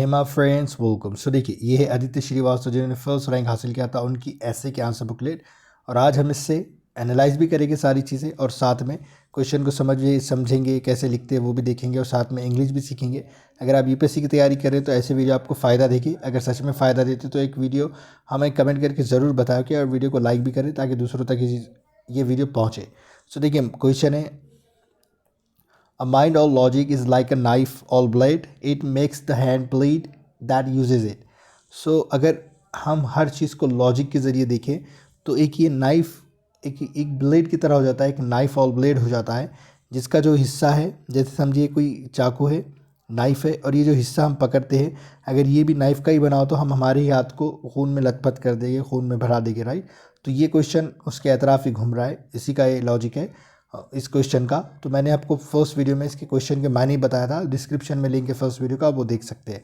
Hema friends welcome. सो देखिए, ये है आदित्य श्रीवास्तव जिन्होंने फर्स्ट रैंक हासिल किया था, उनकी ऐसे के आंसर बुकलेट। और आज हम इससे एनालाइज भी करेंगे सारी चीज़ें, और साथ में क्वेश्चन को समझेंगे कैसे लिखते हैं वो भी देखेंगे, और साथ में इंग्लिश भी सीखेंगे। अगर आप यूपीएससी की तैयारी करें तो ऐसे वीडियो आपको फ़ायदा देगी। अगर सच में फ़ायदा देते तो एक वीडियो हमें कमेंट करके ज़रूर बताओ कि, और वीडियो को लाइक भी करें ताकि दूसरों तक ये वीडियो पहुँचे। सो देखिए, क्वेश्चन है, A mind or logic is like a knife or blade. It makes the hand bleed that uses it. So अगर हम हर चीज़ को लॉजिक के ज़रिए देखें तो एक ये नाइफ एक ब्लेड की तरह हो जाता है, एक नाइफ और ब्लेड हो जाता है, जिसका जो हिस्सा है, जैसे समझिए कोई चाकू है, नाइफ है, और ये जो हिस्सा हम पकड़ते हैं, अगर ये भी नाइफ का ही बनाओ तो हम हमारे ही हाथ को खून में लथपथ कर देंगे, खून में भरा देंगे, राइट। तो ये क्वेश्चन उसके अतराफ़ ही घूम रहा है, इसी का ये लॉजिक है इस क्वेश्चन का। तो मैंने आपको फर्स्ट वीडियो में इसके क्वेश्चन के मायने बताया था, डिस्क्रिप्शन में लिंक है फर्स्ट वीडियो का, वो देख सकते हैं।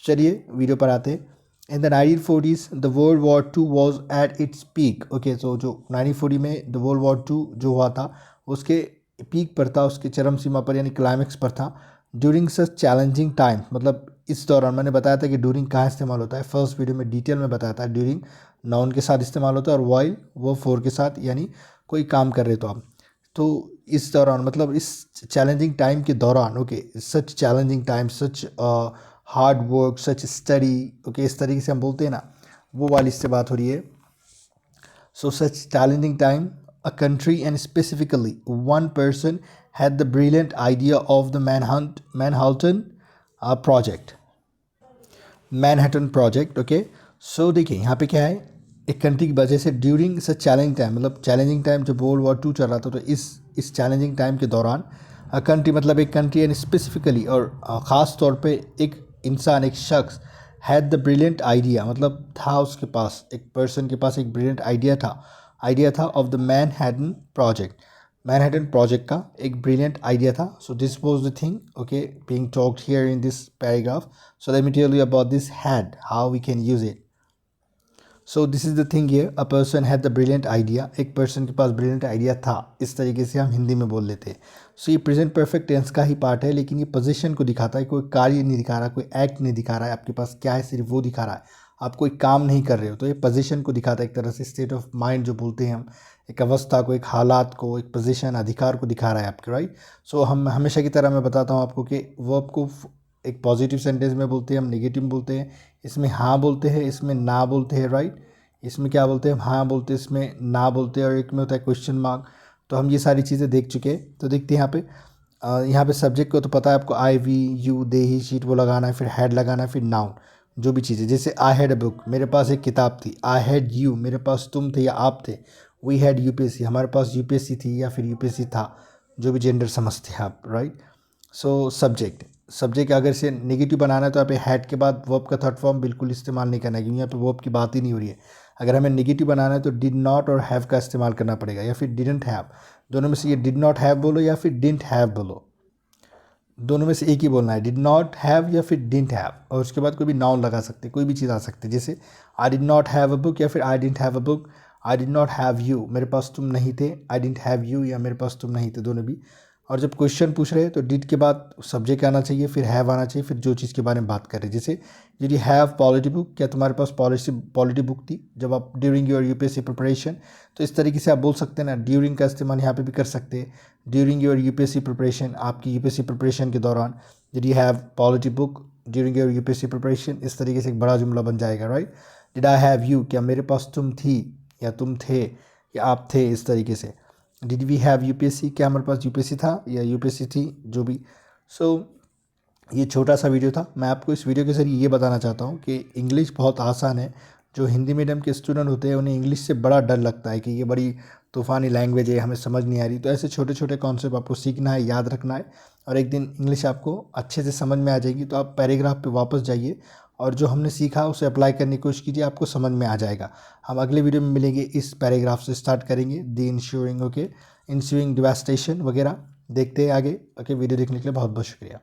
चलिए वीडियो पर आते हैं। In the 1940s the world war two was at its peak. Okay, तो जो 1940 में द वर्ल्ड वॉर टू जो हुआ था उसके पीक पर था, उसके चरम सीमा पर यानी क्लाइमैक्स पर था। ड्यूरिंग सच चैलेंजिंग टाइम, मतलब इस दौरान मैंने बताया था कि ड्यूरिंग कहाँ इस्तेमाल होता है, फर्स्ट वीडियो में डिटेल में बताया था। ड्यूरिंग नाउन के साथ इस्तेमाल होता है, और वाइल वो फोर के साथ, यानी कोई काम कर रहे तो आप। तो इस दौरान मतलब इस चैलेंजिंग टाइम के दौरान, ओके, सच चैलेंजिंग टाइम, सच हार्ड वर्क, सच स्टडी, ओके, इस तरीके से हम बोलते हैं ना, वो वाली इससे बात हो रही है। So such challenging time, a country and specifically one person had the brilliant idea of the Manhattan project, Manhattan project. Okay, so देखिए यहाँ पे क्या है, एक कंट्री की वजह से ड्यूरिंग सच चैलेंजिंग टाइम, मतलब चैलेंजिंग टाइम जब वर्ल्ड वॉर टू चल रहा था, तो इस चैलेंजिंग टाइम के दौरान कंट्री, मतलब एक कंट्री एंड स्पेसिफिकली, और ख़ास तौर पे एक इंसान, एक शख्स, हैड द ब्रिलियंट आइडिया, मतलब था उसके पास, एक पर्सन के पास एक ब्रिलियंट आइडिया था of the Manhattan project, Manhattan project का एक ब्रिलियंट आइडिया था। So this was the thing, okay, being talked here in this paragraph. So let me tell you about this had, how we can use it. So this is the thing here, a person had the brilliant idea, एक person के पास brilliant idea था, इस तरीके से हम हिंदी में बोल लेते हैं। सो ये प्रेजेंट परफेक्ट टेंस का ही पार्ट है, लेकिन ये पोजीशन को दिखाता है, कोई कार्य नहीं दिखा रहा, कोई एक्ट नहीं दिखा रहा है आपके पास क्या है, सिर्फ वो दिखा रहा है, आप कोई काम नहीं कर रहे हो। तो ये पोजीशन को दिखाता है, एक तरह से स्टेट ऑफ माइंड जो बोलते हैं हम, एक अवस्था को, एक हालात को, एक पोजीशन, अधिकार को दिखा रहा है आपके, राइट। सो हम हमेशा की तरह मैं बताता हूँ आपको कि वर्ब को एक पॉजिटिव सेंटेंस में बोलते हैं हम, नेगेटिव बोलते हैं, इसमें हाँ बोलते हैं, इसमें ना बोलते हैं, राइट। इसमें क्या बोलते हैं, हाँ बोलते हैं, इसमें ना बोलते हैं, और एक में होता है क्वेश्चन मार्क। तो हम ये सारी चीज़ें देख चुके हैं। तो देखते हैं यहाँ पे सब्जेक्ट को तो पता है आपको, आई वी यू दे ही शीट वो लगाना है, फिर हैड लगाना है, फिर नाउन जो भी चीज़ें, जैसे आई हैड अ बुक, मेरे पास एक किताब थी। आई हैड यू, मेरे पास तुम थे या आप थे। वी हैड यूपीएससी, हमारे पास यूपीएससी थी या फिर यूपीएससी था, जो भी जेंडर समझते हैं आप, राइट। सो सब्जेक्ट अगर से नेगेटिव बनाना है तो यहाँ पे हैड के बाद वर्ब का थर्ड फॉर्म बिल्कुल इस्तेमाल नहीं करना है, क्योंकि यहाँ पे वर्ब की बात ही नहीं हो रही है। अगर हमें नेगेटिव बनाना है तो डिड नॉट और हैव का इस्तेमाल करना पड़ेगा, या फिर डिडंट हैव, दोनों में से ये डिड नॉट हैव बोलो या फिर डिडंट हैव बोलो, दोनों में से एक ही बोलना है, डिड नॉट हैव या फिर डिडंट हैव। और उसके बाद कोई भी नाउन लगा सकते, कोई भी चीज़ आ सकती है, जैसे I did not have a book या फिर I didn't have a book. I did not have you, मेरे पास तुम नहीं थे, आई डिडंट हैव यू, या मेरे पास तुम नहीं थे, दोनों भी। और जब क्वेश्चन पूछ रहे हैं तो डिड के बाद सब्जेक्ट आना चाहिए, फिर हैव आना चाहिए, फिर जो चीज़ के बारे में बात कर रहे हैं, जैसे did you have polity book, क्या तुम्हारे पास पॉलिटी बुक थी जब आप ड्यूरिंग योर यूपीएससी प्रिपरेशन। तो इस तरीके से आप बोल सकते हैं ना, ड्यूरिंग का इस्तेमाल यहाँ पे भी कर सकते हैं, ड्यूरिंग योर यूपीएससी प्रिपरेशन, आपकी यूपीएससी प्रिपरेशन के दौरान। Did you have polity book during your UPSC preparation, इस तरीके से एक बड़ा जुमला बन जाएगा, right. Did I have you, क्या मेरे पास तुम थी या तुम थे या आप थे, इस तरीके से। डिड वी हैव यूपीएससी, क्या हमारे पास यूपीएससी था या यूपीएससी थी, जो भी। सो ये छोटा सा वीडियो था, मैं आपको इस वीडियो के ज़रिए ये बताना चाहता हूँ कि इंग्लिश बहुत आसान है। जो हिंदी मीडियम के स्टूडेंट होते हैं उन्हें इंग्लिश से बड़ा डर लगता है कि ये बड़ी तूफ़ानी लैंग्वेज है, हमें समझ नहीं आ रही। तो ऐसे छोटे छोटे कॉन्सेप्ट आपको सीखना है, याद रखना है, और एक दिन इंग्लिश आपको अच्छे से समझ में आ जाएगी। तो आप पैराग्राफ पे वापस जाइए और जो हमने सीखा उसे अप्लाई करने की कोशिश कीजिए, आपको समझ में आ जाएगा। हम अगले वीडियो में मिलेंगे, इस पैराग्राफ से स्टार्ट करेंगे, the ensuring, okay, ensuring devastation वगैरह देखते हैं आगे। ओके, वीडियो देखने के लिए बहुत बहुत शुक्रिया।